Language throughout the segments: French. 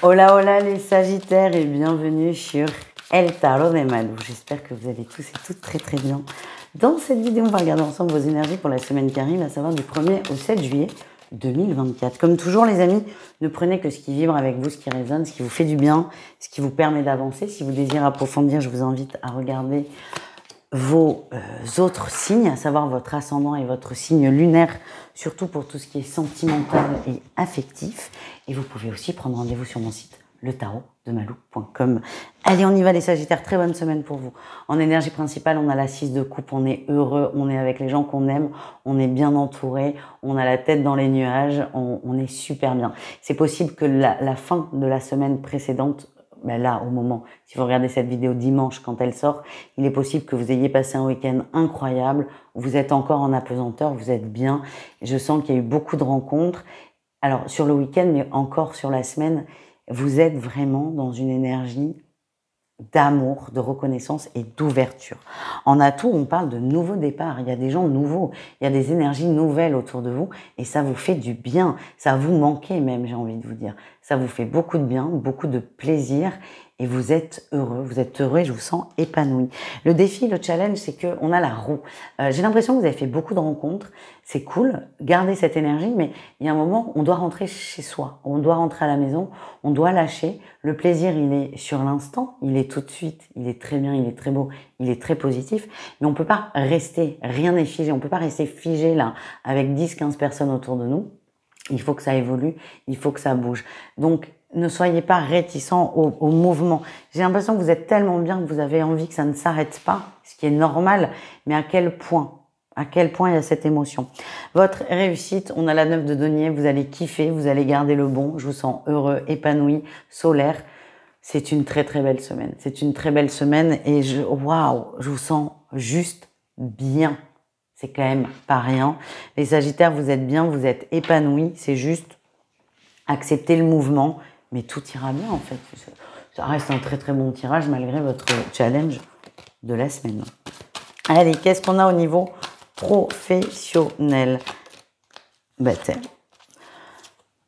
Hola, hola les Sagittaires et bienvenue sur El Tarot de Malou. J'espère que vous allez tous et toutes très très bien. Dans cette vidéo, on va regarder ensemble vos énergies pour la semaine qui arrive, à savoir du 1er au 7 juillet 2024. Comme toujours les amis, ne prenez que ce qui vibre avec vous, ce qui résonne, ce qui vous fait du bien, ce qui vous permet d'avancer. Si vous désirez approfondir, je vous invite à regarder vos autres signes, à savoir votre ascendant et votre signe lunaire, surtout pour tout ce qui est sentimental et affectif. Et vous pouvez aussi prendre rendez-vous sur mon site, letarotdemalou.com. Allez, on y va les Sagittaires, très bonne semaine pour vous. En énergie principale, on a la 6 de coupe, on est heureux, on est avec les gens qu'on aime, on est bien entouré, on a la tête dans les nuages, on est super bien. C'est possible que la fin de la semaine précédente, ben là, au moment, si vous regardez cette vidéo dimanche quand elle sort, il est possible que vous ayez passé un week-end incroyable, vous êtes encore en apesanteur, vous êtes bien. Je sens qu'il y a eu beaucoup de rencontres. Alors, sur le week-end, mais encore sur la semaine, vous êtes vraiment dans une énergie d'amour, de reconnaissance et d'ouverture. En atout, on parle de nouveaux départs. Il y a des gens nouveaux, il y a des énergies nouvelles autour de vous et ça vous fait du bien. Ça vous manquait même, j'ai envie de vous dire. Ça vous fait beaucoup de bien, beaucoup de plaisir et vous êtes heureux et je vous sens épanoui. Le défi, le challenge, c'est que on a la roue. J'ai l'impression que vous avez fait beaucoup de rencontres. C'est cool, gardez cette énergie, mais il y a un moment, on doit rentrer chez soi. On doit rentrer à la maison, on doit lâcher. Le plaisir, il est sur l'instant, il est tout de suite, il est très bien, il est très beau, il est très positif, mais on peut pas rester, rien n'est figé, on peut pas rester figé là, avec 10-15 personnes autour de nous. Il faut que ça évolue, il faut que ça bouge. Donc, ne soyez pas réticents au mouvement. J'ai l'impression que vous êtes tellement bien que vous avez envie que ça ne s'arrête pas, ce qui est normal, mais à quel point il y a cette émotion. Votre réussite, on a la 9 de denier, vous allez kiffer, vous allez garder le bon, je vous sens heureux, épanoui, solaire. C'est une très très belle semaine. C'est une très belle semaine et waouh, je vous sens juste bien. C'est quand même pas rien. Les Sagittaires, vous êtes bien, vous êtes épanouis, c'est juste accepter le mouvement, mais tout ira bien en fait. Ça reste un très très bon tirage malgré votre challenge de la semaine. Allez, qu'est-ce qu'on a au niveau professionnel?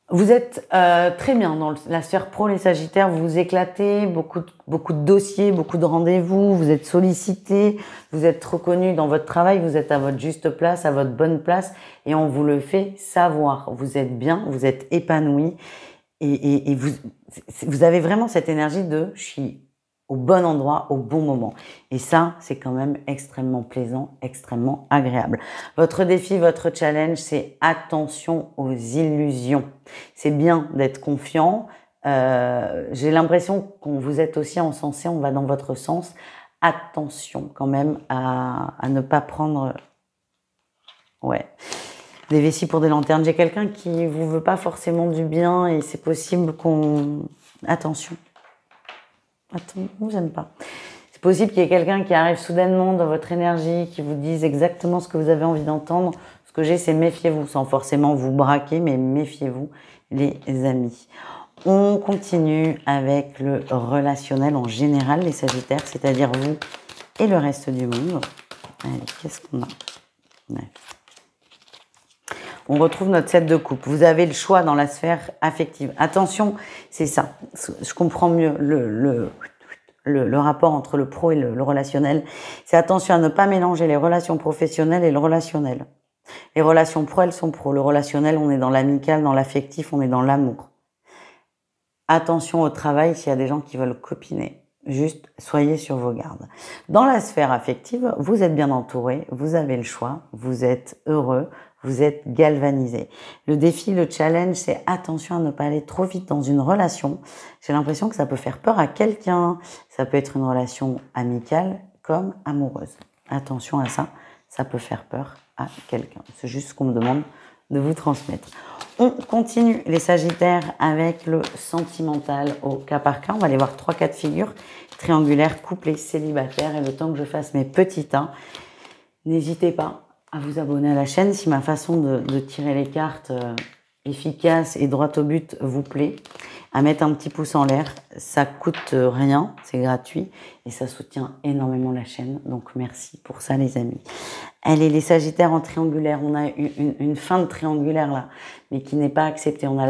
Vous êtes très bien dans la sphère pro, les Sagittaires, vous vous éclatez, beaucoup de dossiers, beaucoup de rendez-vous, vous êtes sollicités, vous êtes reconnus dans votre travail, vous êtes à votre juste place, à votre bonne place, et on vous le fait savoir. Vous êtes bien, vous êtes épanoui, et vous avez vraiment cette énergie de « je suis au bon endroit, au bon moment ». Et ça, c'est quand même extrêmement plaisant, extrêmement agréable. Votre défi, votre challenge, c'est attention aux illusions. C'est bien d'être confiant. J'ai l'impression qu'on vous êtes aussi encensé, on va dans votre sens. Attention quand même à ne pas prendre des vessies pour des lanternes. J'ai quelqu'un qui vous veut pas forcément du bien et c'est possible qu'on... Attention. Attends, j'aime pas. C'est possible qu'il y ait quelqu'un qui arrive soudainement dans votre énergie, qui vous dise exactement ce que vous avez envie d'entendre. Ce que j'ai, c'est méfiez-vous, sans forcément vous braquer, mais méfiez-vous, les amis. On continue avec le relationnel en général, les Sagittaires, c'est-à-dire vous et le reste du monde. Allez, qu'est-ce qu'on a? On retrouve notre 7 de coupe. Vous avez le choix dans la sphère affective. Attention, c'est ça. Je comprends mieux le rapport entre le pro et le relationnel. C'est attention à ne pas mélanger les relations professionnelles et le relationnel. Les relations pro, elles sont pro. Le relationnel, on est dans l'amical, dans l'affectif, on est dans l'amour. Attention au travail s'il y a des gens qui veulent copiner. Juste, soyez sur vos gardes. Dans la sphère affective, vous êtes bien entouré, vous avez le choix, vous êtes heureux, vous êtes galvanisé. Le défi, le challenge, c'est attention à ne pas aller trop vite dans une relation. J'ai l'impression que ça peut faire peur à quelqu'un. Ça peut être une relation amicale comme amoureuse. Attention à ça, ça peut faire peur à quelqu'un. C'est juste ce qu'on me demande de vous transmettre. On continue les Sagittaires avec le sentimental au cas par cas. On va aller voir 3 cas de figure, triangulaire, couplé, célibataire. Et le temps que je fasse mes petits tas, n'hésitez pas à vous abonner à la chaîne si ma façon de tirer les cartes efficace et droite au but vous plaît. À mettre un petit pouce en l'air, ça coûte rien, c'est gratuit et ça soutient énormément la chaîne. Donc merci pour ça les amis. Les Sagittaires en triangulaire. On a une fin de triangulaire là, mais qui n'est pas acceptée. On a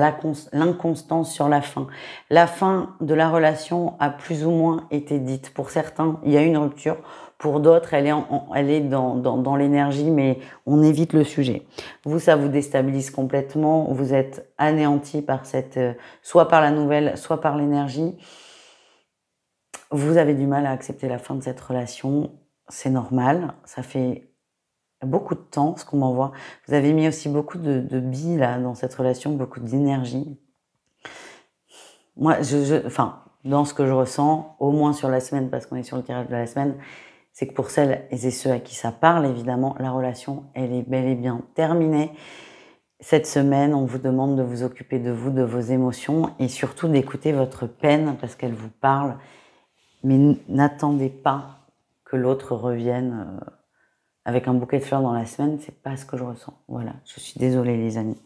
l'inconstance sur la fin. La fin de la relation a plus ou moins été dite. Pour certains, il y a une rupture. Pour d'autres, elle est dans l'énergie, mais on évite le sujet. Vous, ça vous déstabilise complètement. Vous êtes anéanti par soit par la nouvelle, soit par l'énergie. Vous avez du mal à accepter la fin de cette relation. C'est normal. Ça fait beaucoup de temps, ce qu'on m'envoie. Vous avez mis aussi beaucoup de billes là, dans cette relation, beaucoup d'énergie. Moi, enfin, dans ce que je ressens, au moins sur la semaine, parce qu'on est sur le tirage de la semaine, c'est que pour celles et ceux à qui ça parle, évidemment, la relation, elle est bel et bien terminée. Cette semaine, on vous demande de vous occuper de vous, de vos émotions et surtout d'écouter votre peine parce qu'elle vous parle. Mais n'attendez pas que l'autre revienne avec un bouquet de fleurs dans la semaine. C'est pas ce que je ressens. Voilà, je suis désolée les amis.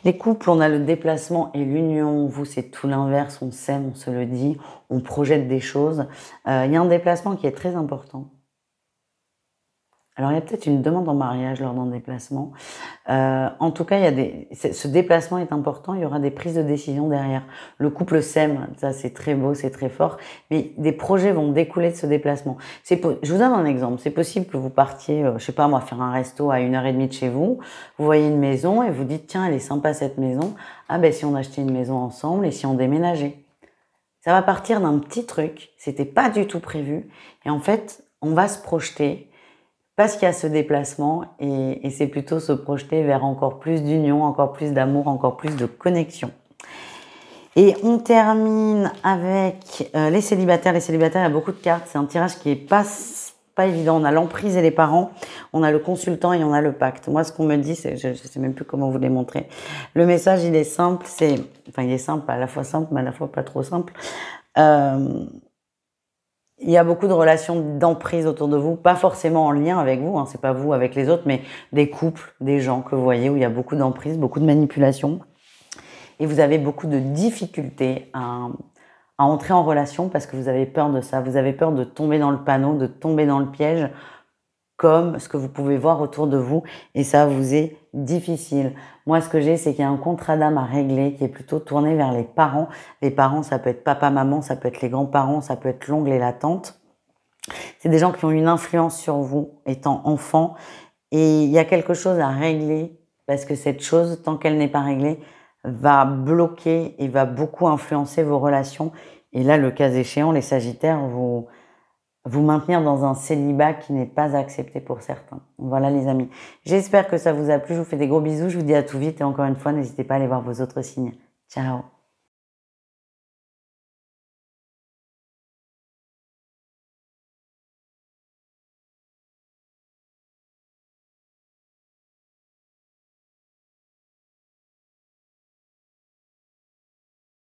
Les couples, on a le déplacement et l'union. Vous, c'est tout l'inverse. On s'aime, on se le dit, on projette des choses. Il y a un déplacement qui est très important. Alors, il y a peut-être une demande en mariage lors d'un déplacement. En tout cas, ce déplacement est important. Il y aura des prises de décision derrière. Le couple s'aime. Ça, c'est très beau, c'est très fort. Mais des projets vont découler de ce déplacement. Je vous donne un exemple. C'est possible que vous partiez, je sais pas moi, faire un resto à 1h30 de chez vous. Vous voyez une maison et vous dites, tiens, elle est sympa cette maison. Ah ben, si on achetait une maison ensemble et si on déménageait. Ça va partir d'un petit truc. C'était pas du tout prévu. Et en fait, on va se projeter. Parce qu'il y a ce déplacement et c'est plutôt se projeter vers encore plus d'union, encore plus d'amour, encore plus de connexion. Et on termine avec les célibataires. Les célibataires, il y a beaucoup de cartes. C'est un tirage qui est pas évident. On a l'emprise et les parents, on a le consultant et on a le pacte. Moi, ce qu'on me dit, je ne sais même plus comment vous les montrer. Le message, il est simple. Il est simple, à la fois simple, mais à la fois pas trop simple. Il y a beaucoup de relations d'emprise autour de vous, pas forcément en lien avec vous, hein, c'est pas vous avec les autres, mais des couples, des gens que vous voyez où il y a beaucoup d'emprise, beaucoup de manipulation. Et vous avez beaucoup de difficultés à entrer en relation parce que vous avez peur de ça. Vous avez peur de tomber dans le panneau, de tomber dans le piège, comme ce que vous pouvez voir autour de vous. Et ça vous est difficile. Moi, ce que j'ai, c'est qu'il y a un contrat d'âme à régler qui est plutôt tourné vers les parents. Les parents, ça peut être papa, maman, ça peut être les grands-parents, ça peut être l'oncle et la tante. C'est des gens qui ont une influence sur vous étant enfant. Et il y a quelque chose à régler parce que cette chose, tant qu'elle n'est pas réglée, va bloquer et va beaucoup influencer vos relations. Et là, le cas échéant, les Sagittaires, vous maintenir dans un célibat qui n'est pas accepté pour certains. Voilà les amis. J'espère que ça vous a plu. Je vous fais des gros bisous. Je vous dis à tout vite. Et encore une fois, n'hésitez pas à aller voir vos autres signes. Ciao.